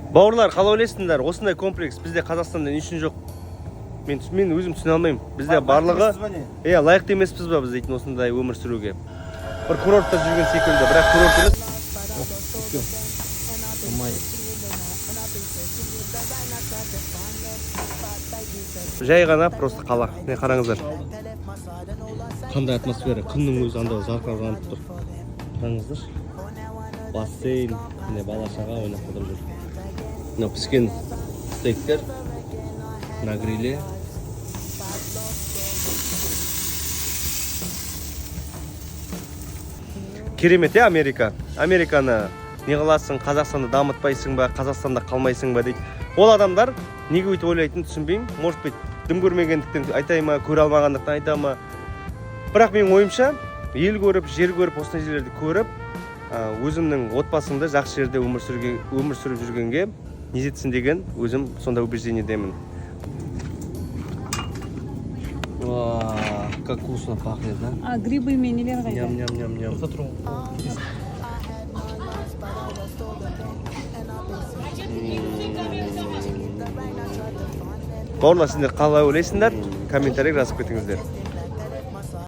Бауырлар, қалай ойлайсыңдар? Осындай комплекс бізде Қазақстанда не үшін жоқ? Мен өзім түсіне алмаймын. Бізде барлығы лайықты емеспіз ба біз дейтін осындай өмір сүруге. Бір курортта жүрген секілді, бірақ курорт емес. Жай ғана просто қала. Не қараңыздар. Қандай атмосфера, күннің өзі анда жарқыранып тұр. Қараңыздар. Бассейн, міне бала-шаға ойнап отырып жүр. Мынау піскен стейктер на гриле. Керемет, Америка. Американы не қыласың, Қазақстанды дамытпайсың ба, Қазақстанда қалмайсың ба дейді. Ол адамдар неге өйтіп ойлайтынын түсінбеймін. Может быть, дым көрмегендіктен айтай ма, көре алмағандықтан айта ма. Бірақ менің ойымша, ел көріп, жер көріп, осындай жерлерді көріп, өзімнің отбасымды жақсы жерде өмір сүріп жүргенге не жетсін деген өзім сонда убеждениедемін. Как вкусно пахнет, да? Грибы мен нелер қайда? Ням-ням-ням-ням. Бауырлар, сендер қалай ойлайсыңдар? Комментарий жазып кетіңіздер.